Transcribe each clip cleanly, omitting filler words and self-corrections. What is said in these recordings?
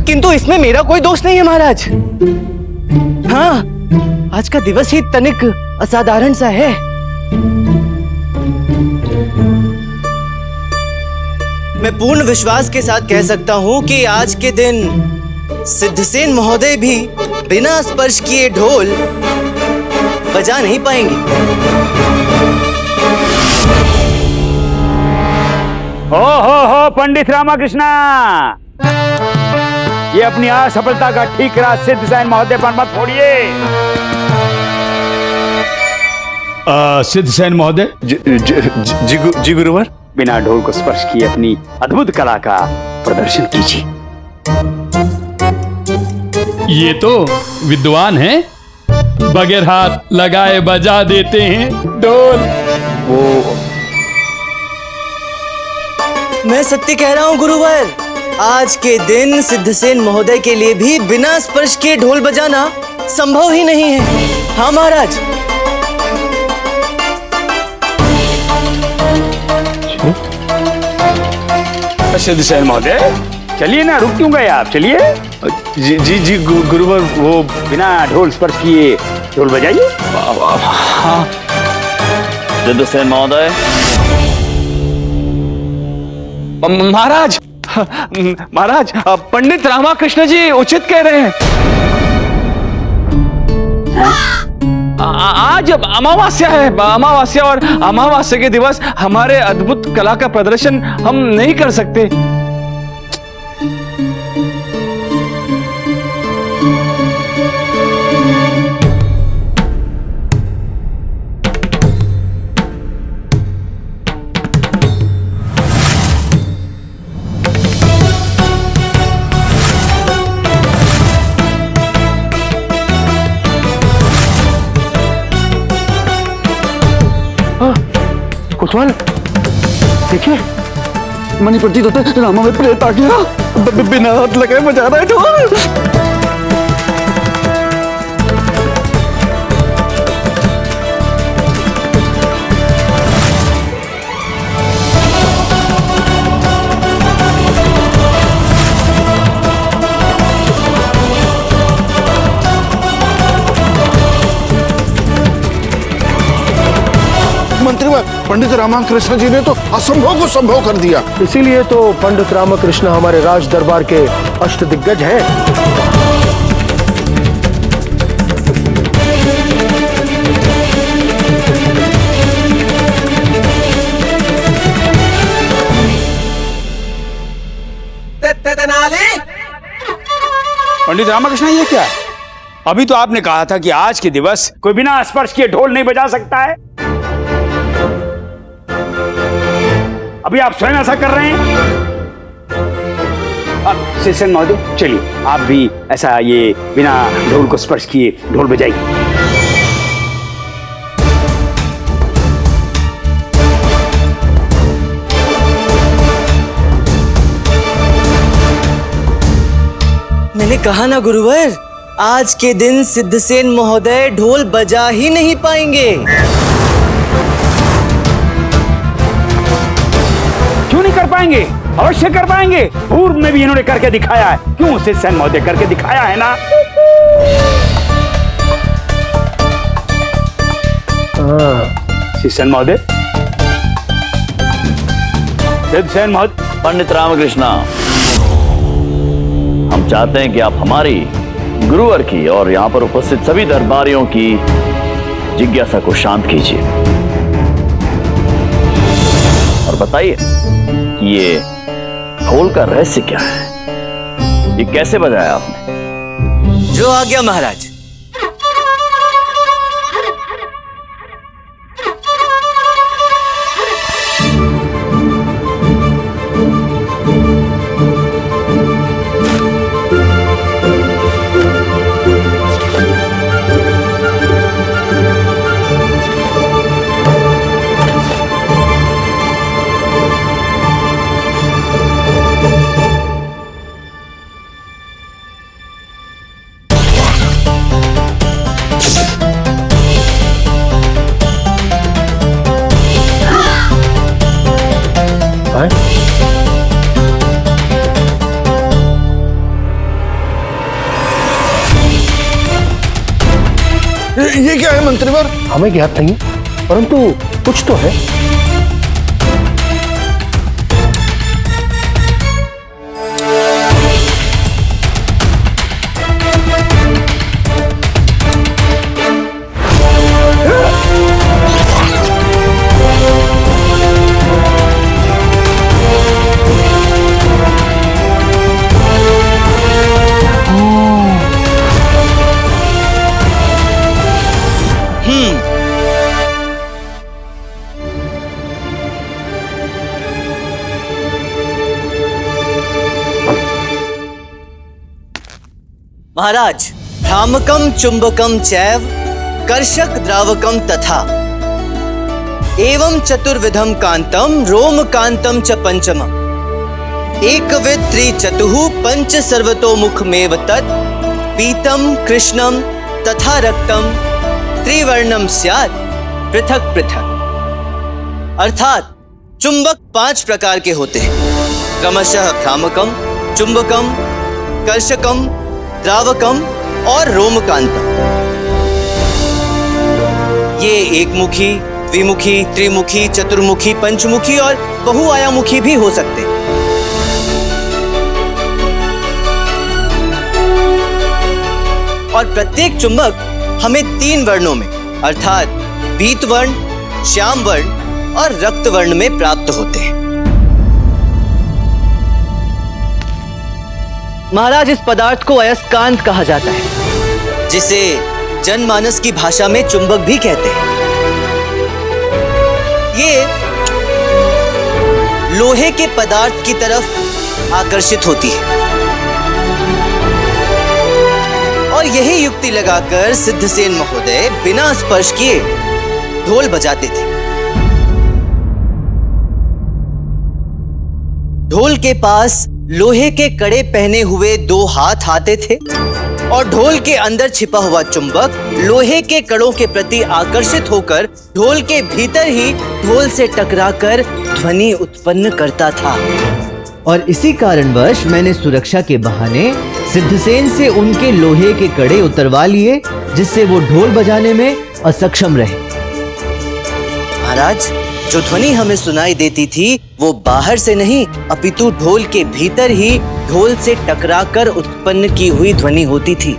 किंतु इसमें मेरा कोई दोष नहीं है महाराज। हाँ, आज का दिवस ही तनिक असाधारण सा है। मैं पूर्ण विश्वास के साथ कह सकता हूं कि आज के दिन सिद्धसेन महोदय भी बिना स्पर्श किए ढोल बजा नहीं पाएंगे। हो पंडित रामाकृष्णा, ये अपनी असफलता का ठीकरा सिद्धसेन महोदय पर मत फोड़िए। सिद्धसेन महोदय। जी गुरुवर। बिना ढोल को स्पर्श किए अपनी अद्भुत कला का प्रदर्शन कीजिए। ये तो विद्वान हैं, बगैर हाथ लगाए बजा देते हैं ढोल। वो मैं सत्य कह रहा हूँ गुरुवर, आज के दिन सिद्धसेन महोदय के लिए भी बिना स्पर्श किए ढोल बजाना संभव ही नहीं है। हाँ महाराज। सिद्धसेन महोदय चलिए ना, रुक क्यों गए आप? चलिए। जी गुरुवर, वो बिना ढोल स्पर्श किए ढोल बजाइए। हाँ। सिद्धसेन महोदय। महाराज, महाराज, पंडित रामाकृष्ण जी उचित कह रहे हैं। आज अमावस्या है, अमावस्या, और अमावस्या के दिवस हमारे अद्भुत कला का प्रदर्शन हम नहीं कर सकते। कोतवाल, देखिए, मनी प्रतीत होता है रामा में प्रेत आ गया। बिना हाथ लगाए बजा रहा है ढोल। मंत्रीवर, पंडित रामकृष्ण जी ने तो असंभव को संभव कर दिया। इसीलिए तो पंडित रामकृष्ण हमारे राज दरबार के अष्टदिग्गज हैं। पंडित रामाकृष्ण, ये क्या? अभी तो आपने कहा था कि आज के दिवस कोई बिना स्पर्श किए ढोल नहीं बजा सकता है। अभी आप स्वयं ऐसा कर रहे हैं। सिद्धसेन महोदय चलिए, आप भी ऐसा ये बिना ढोल को स्पर्श किए ढोल बजाइए। मैंने कहा ना गुरुवर, आज के दिन सिद्धसेन महोदय ढोल बजा ही नहीं पाएंगे। क्यों नहीं कर पाएंगे? अवश्य कर पाएंगे। पूर्व में भी इन्होंने करके दिखाया है। क्यों सिद्धसेन महोदय करके दिखाया है ना? सिद्धसेन महोदय, सिद्धसेन महोदय। पंडित रामकृष्ण, हम चाहते हैं कि आप हमारी, गुरुवर की और यहाँ पर उपस्थित सभी दरबारियों की जिज्ञासा को शांत कीजिए और बताइए कि ये ढोल का रहस्य क्या है? ये कैसे बजाया आपने? जो आ गया महाराज। ये क्या है मंत्रीवर? हमें ज्ञात नहीं, परंतु कुछ तो है। महाराज, भ्रामकम चुंबकम चैव कर्षक द्रावकम तथा एवं चतुर्विधम कांतम रोम कांतम च पंचमम एकविध त्रिचतुः पंच सर्वतोमुखमेव तत् पीतम कृष्णम तथा रक्तम त्रिवर्णम स्यात् पृथक पृथक। अर्थात चुंबक 5 प्रकार के होते हैं, क्रमशः भ्रामकम, चुंबकम, कर्षकम, द्रावकम और रोमकांतम। ये एकमुखी, द्विमुखी, त्रिमुखी, चतुर्मुखी, पंचमुखी और बहुआयामुखी भी हो सकते हैं। और प्रत्येक चुंबक हमें 3 वर्णों में अर्थात पीत वर्ण, श्याम वर्ण और रक्त वर्ण में प्राप्त होते हैं। महाराज, इस पदार्थ को अयस्कांत कहा जाता है, जिसे जनमानस की भाषा में चुंबक भी कहते हैं। ये लोहे के पदार्थ की तरफ आकर्षित होती है और यही युक्ति लगाकर सिद्धसेन महोदय बिना स्पर्श किए ढोल बजाते थे। ढोल के पास लोहे के कड़े पहने हुए 2 हाथ आते थे और ढोल के अंदर छिपा हुआ चुंबक लोहे के कड़ों के प्रति आकर्षित होकर ढोल के भीतर ही ढोल से टकराकर ध्वनि उत्पन्न करता था। और इसी कारणवश मैंने सुरक्षा के बहाने सिद्धसेन से उनके लोहे के कड़े उतरवा लिए, जिससे वो ढोल बजाने में असक्षम रहे। महाराज, जो ध्वनि हमें सुनाई देती थी वो बाहर से नहीं अपितु ढोल के भीतर ही ढोल से टकराकर उत्पन्न की हुई ध्वनि होती थी।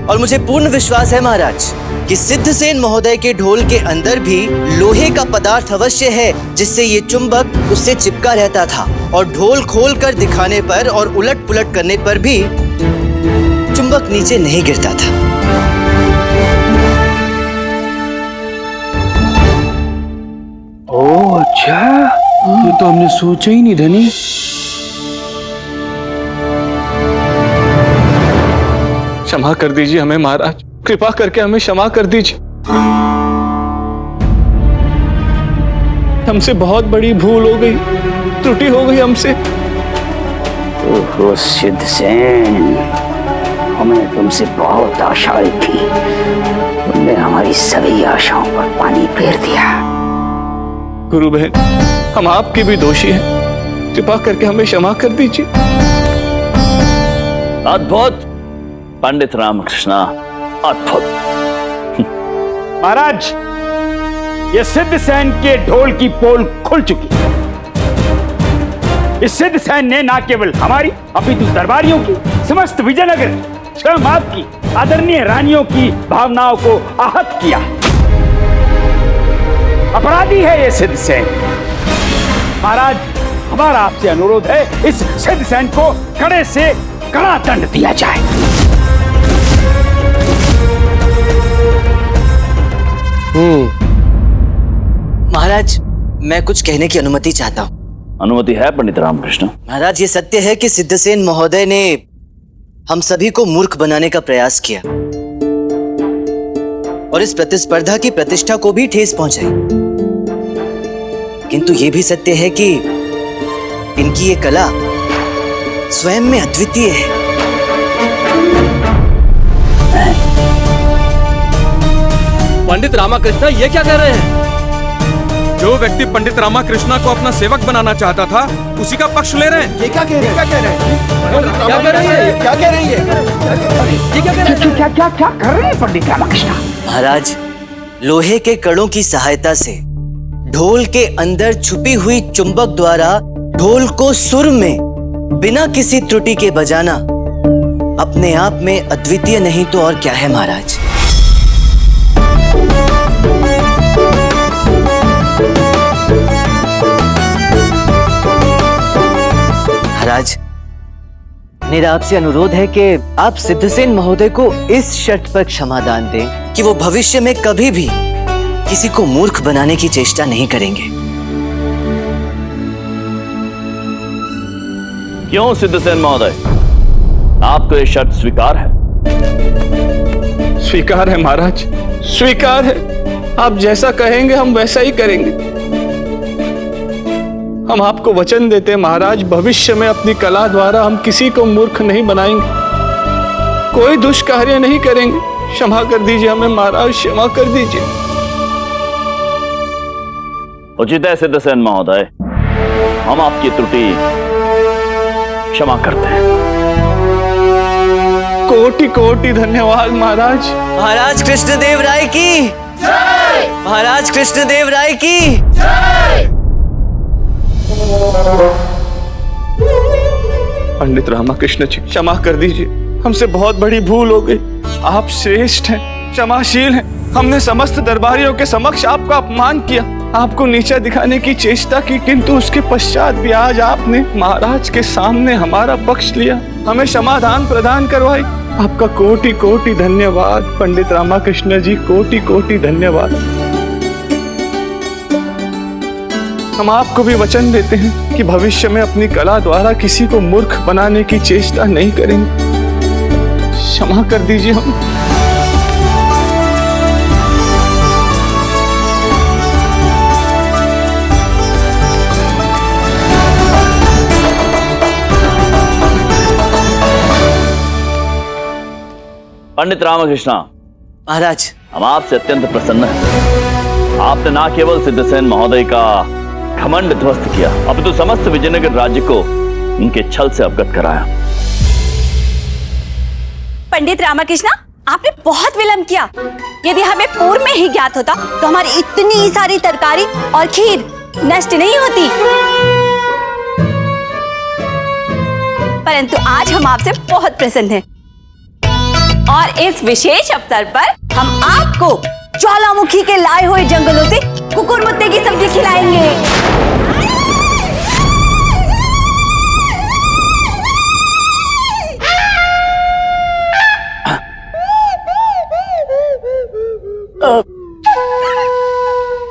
और मुझे पूर्ण विश्वास है महाराज कि सिद्धसेन महोदय के ढोल के अंदर भी लोहे का पदार्थ अवश्य है, जिससे ये चुंबक उससे चिपका रहता था और ढोल खोलकर दिखाने पर और उलट पुलट करने पर भी चुंबक नीचे नहीं गिरता था। ओह अच्छा, ये तो हमने सोचा ही नहीं धनी। क्षमा कर दीजिए हमें महाराज, कृपा करके हमें क्षमा कर दीजिए। हमसे बहुत बड़ी भूल हो गई, त्रुटि हो गई हमसे। ओहो सिद्धसेन, हमें तुमसे बहुत आशाएं थी, तुमने हमारी सभी आशाओं पर पानी फेर दिया। गुरु बहन, हम आपके भी दोषी हैं, कृपा करके हमें क्षमा कर दीजिए। अद्भुत पंडित रामकृष्ण, अद्भुत। महाराज, ये सिद्धसेन के ढोल की पोल खुल चुकी है। इस सिद्धसेन ने न केवल हमारी अपितु दरबारियों की, समस्त विजयनगर स्वयं आपकी आदरणीय रानियों की भावनाओं को आहत किया। अपराधी है ये सिद्धसेन। महाराज, हमारा आपसे अनुरोध है, इस सिद्धसेन को कड़े से कड़ा दंड दिया जाए। महाराज, मैं कुछ कहने की अनुमति चाहता हूँ। अनुमति है पंडित रामकृष्ण। महाराज, ये सत्य है कि सिद्धसेन महोदय ने हम सभी को मूर्ख बनाने का प्रयास किया और इस प्रतिस्पर्धा की प्रतिष्ठा को भी ठेस पहुंचाई। किंतु ये भी सत्य है कि इनकी ये कला स्वयं में अद्वितीय है। पंडित रामकृष्ण ये क्या कह रहे हैं? जो व्यक्ति पंडित रामाकृष्णा को अपना सेवक बनाना चाहता था उसी का पक्ष ले रहे हैं। ये क्या कह रहे हैं? क्या कह रहे हैं? क्या कह रही है? क्या कर रहे हैं पंडित रामाकृष्ण? महाराज, लोहे के कड़ों की सहायता से ढोल के अंदर छुपी हुई चुंबक द्वारा ढोल को सुर में बिना किसी त्रुटि के बजाना अपने आप में अद्वितीय नहीं तो और क्या है महाराज। महाराज, मेरा आपसे अनुरोध है कि आप सिद्धसेन महोदय को इस शर्त पर क्षमादान दें कि वो भविष्य में कभी भी किसी को मूर्ख बनाने की चेष्टा नहीं करेंगे। क्यों सिद्धसेन महोदय, आपको ये शर्त स्वीकार है? स्वीकार है महाराज, स्वीकार है। आप जैसा कहेंगे हम वैसा ही करेंगे। हम आपको वचन देते हैं महाराज, भविष्य में अपनी कला द्वारा हम किसी को मूर्ख नहीं बनाएंगे, कोई दुष्कार्य नहीं करेंगे। क्षमा कर दीजिए हमें महाराज, क्षमा कर दीजिए। उचित है सिद्धसेन महोदय, हम आपकी त्रुटि क्षमा करते हैं। कोटि कोटि धन्यवाद महाराज। महाराज कृष्णदेव राय की जय। महाराज कृष्णदेव राय की जय। पंडित रामाकृष्ण जी, क्षमा कर दीजिए, हमसे बहुत बड़ी भूल हो गई। आप श्रेष्ठ हैं, क्षमाशील हैं। हमने समस्त दरबारियों के समक्ष आपका अपमान किया, आपको नीचा दिखाने की चेष्टा की, किंतु उसके पश्चात भी आज आपने महाराज के सामने हमारा पक्ष लिया, हमें समाधान प्रदान करवाई। आपका कोटि कोटि धन्यवाद पंडित रामाकृष्ण जी, कोटि कोटि धन्यवाद। हम आपको भी वचन देते हैं कि भविष्य में अपनी कला द्वारा किसी को मूर्ख बनाने की चेष्टा नहीं करेंगे। क्षमा कर दीजिए हम। पंडित रामकृष्णा महाराज, हम आपसे अत्यंत प्रसन्न हैं। आपने न केवल सिद्धसेन महोदय का घमंड ध्वस्त किया, अपितु समस्त विजयनगर राज्य को उनके छल से अवगत कराया। पंडित रामाकृष्णा, आपने बहुत विलंब किया। यदि हमें पूर्व में ही ज्ञात होता तो हमारी इतनी सारी तरकारी और खीर नष्ट नहीं होती। परंतु आज हम आपसे बहुत प्रसन्न हैं और इस विशेष अवसर पर हम आपको ज्वालामुखी के लाए हुए जंगलों से कुकुरमुत्ते की सब्जी खिलाएंगे।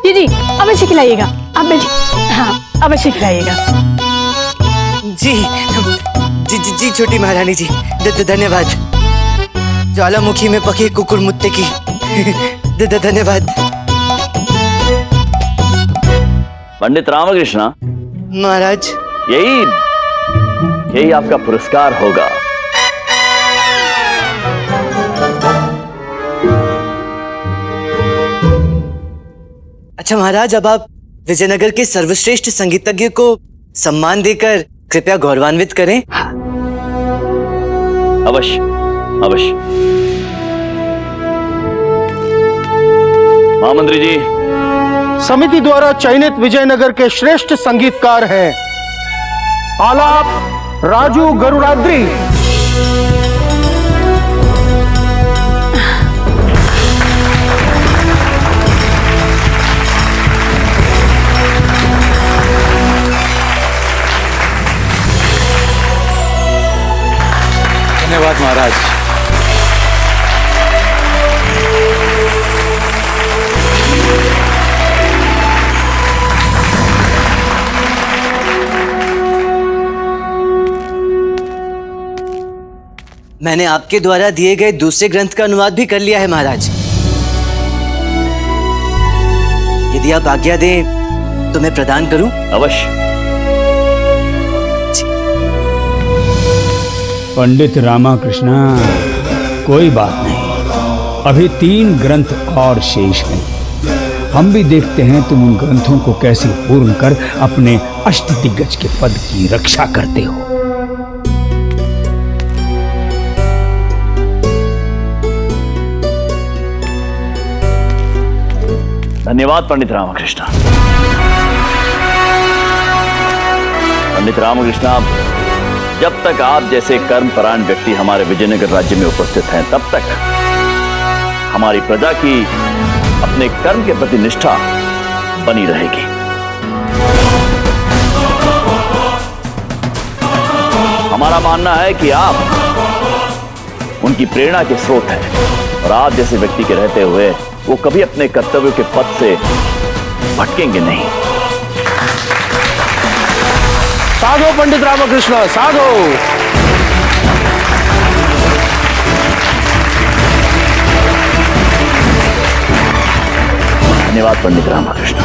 दीदी अवश्य खिलाइएगा, आप बैठिए। हाँ, अवश्य खिलाइएगा। जी जी जी, जी छोटी महारानी जी, धन्यवाद। ज्वालामुखी में पके कुकुरमुत्ते की धन्यवाद। पंडित रामकृष्णा महाराज, यही आपका पुरस्कार होगा। अच्छा महाराज, अब आप विजयनगर के सर्वश्रेष्ठ संगीतज्ञ को सम्मान देकर कृपया गौरवान्वित करें। अवश्य अवश्य। महामंत्री जी, समिति द्वारा चयनित विजयनगर के श्रेष्ठ संगीतकार हैं आलाप राजू गरुड़ाद्री। धन्यवाद महाराज। मैंने आपके द्वारा दिए गए दूसरे ग्रंथ का अनुवाद भी कर लिया है महाराज। यदि आप आज्ञा दें तो मैं प्रदान करूं? अवश्य। पंडित रामाकृष्णा, कोई बात नहीं, अभी 3 ग्रंथ और शेष हैं। हम भी देखते हैं तुम उन ग्रंथों को कैसे पूर्ण कर अपने अष्टदिग्गज के पद की रक्षा करते हो। धन्यवाद पंडित रामकृष्ण। पंडित रामकृष्ण, जब तक आप जैसे कर्मपरायण व्यक्ति हमारे विजयनगर राज्य में उपस्थित हैं, तब तक हमारी प्रजा की अपने कर्म के प्रति निष्ठा बनी रहेगी। हमारा मानना है कि आप उनकी प्रेरणा के स्रोत हैं और आप जैसे व्यक्ति के रहते हुए वो कभी अपने कर्तव्यों के पथ से भटकेंगे नहीं। साधो पंडित रामकृष्ण, साधो। धन्यवाद पंडित रामकृष्ण।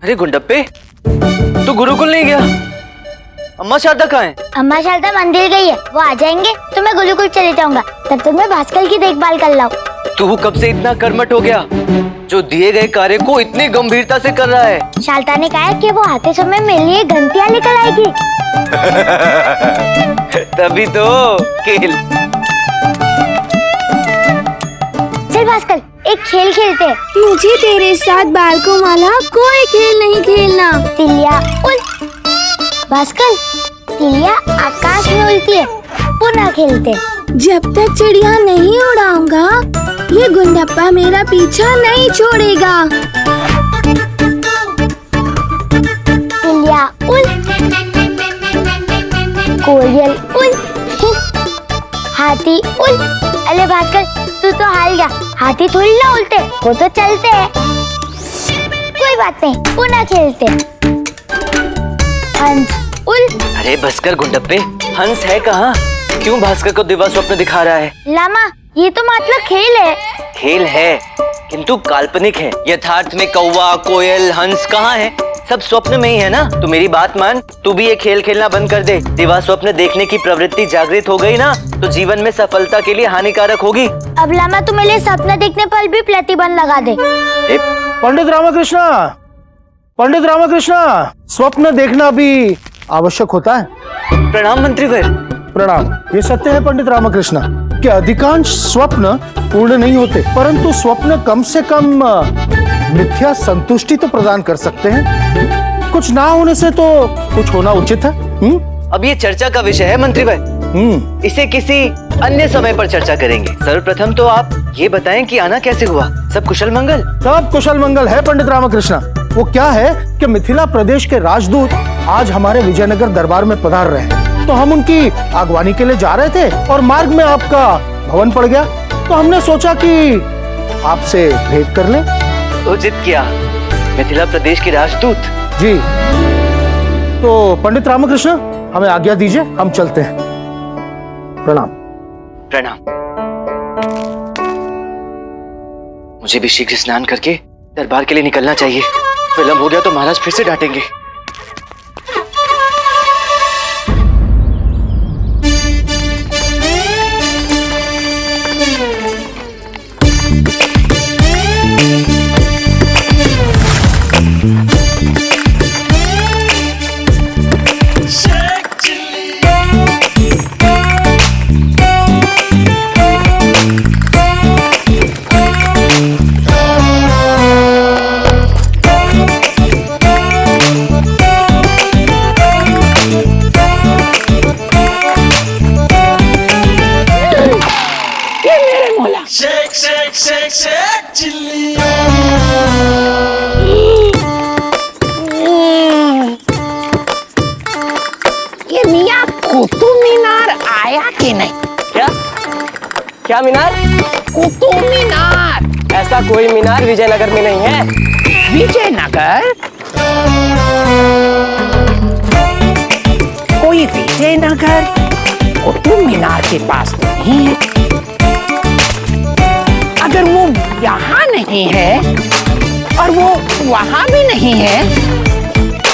अरे गुंडप्पे, तू गुरुकुल नहीं गया? अम्मा शारदा कहाँ है? अम्मा शारदा मंदिर गई है, वो आ जाएंगे तो मैं गुरुकुल चले जाऊंगा। तब तक मैं भास्कर की देखभाल कर लाऊं। तू कब से इतना कर्मठ हो गया जो दिए गए कार्य को इतनी गंभीरता से कर रहा है? शारदा ने कहा है कि वो आते समय मेरे लिए घंटियां लेकर आएगी। तभी तो खेल। चल भास्कर, एक खेल खेलते हैं। मुझे तेरे साथ बालकों वाला कोई खेल नहीं खेलना। तिलिया उल। भास्कर, तिलिया आकाश में उड़ती है, पुनः खेलते। जब तक चिड़िया नहीं उड़ाऊंगा ये गुंडप्पा मेरा पीछा नहीं छोड़ेगा। तिलिया उल। कोयल उल। हाथी उल। अरे भास्कर, तू तो हार गया। हाथी थोड़ी ना उल्टे, वो तो चलते हैं। कोई बात नहीं, पुनः खेलते। हंस उल। अरे बसकर गुंडप्पे, हंस है कहाँ? क्यों भास्कर को दिवा स्वप्न दिखा रहा है? लामा, ये तो मतलब खेल है। खेल है किंतु काल्पनिक है। यथार्थ में कौवा, कोयल, हंस कहाँ है? सब स्वप्न में ही है ना। तू मेरी बात मान, तू भी ये खेल खेलना बंद कर दे। दिवा स्वप्न देखने की प्रवृत्ति जागृत हो गई ना तो जीवन में सफलता के लिए हानिकारक होगी। अब लामा तू मेरे सपना देखने पर भी प्रतिबंध लगा दे। पंडित रामकृष्ण, पंडित रामकृष्ण, स्वप्न देखना भी आवश्यक होता है। प्रणाम मंत्रीवर। प्रणाम। ये सत्य है पंडित रामकृष्ण कि अधिकांश स्वप्न पूर्ण नहीं होते, परंतु स्वप्न कम से कम मिथ्या संतुष्टि तो प्रदान कर सकते हैं। कुछ ना होने से तो कुछ होना उचित है। अब ये चर्चा का विषय है मंत्रीवर। इसे किसी अन्य समय पर चर्चा करेंगे। सर्वप्रथम तो आप ये बताएं कि आना कैसे हुआ? सब कुशल मंगल? सब कुशल मंगल है पंडित रामकृष्ण। वो क्या है कि मिथिला प्रदेश के राजदूत आज हमारे विजयनगर दरबार में पधार रहे हैं, तो हम उनकी आगवानी के लिए जा रहे थे और मार्ग में आपका भवन पड़ गया, तो हमने सोचा कि आपसे भेंट कर लें। उचित किया। मिथिला प्रदेश के राजदूत जी। तो पंडित रामकृष्ण, हमें आज्ञा दीजिए, हम चलते हैं। प्रणाम। प्रणाम। मुझे भी शीघ्र स्नान करके दरबार के लिए निकलना चाहिए। विलंब हो गया तो महाराज फिर से डांटेंगे। ये मियां कुतुब मीनार आया कि नहीं? क्या क्या मीनार? कुतुब मीनार। ऐसा कोई मीनार विजयनगर में नहीं है। विजयनगर? कोई विजयनगर कुतुब मीनार के पास नहीं है। अगर वो यहाँ नहीं है और वो वहाँ भी नहीं है,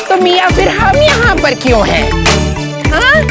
तो मियाँ फिर हम यहाँ पर क्यों हैं? हाँ?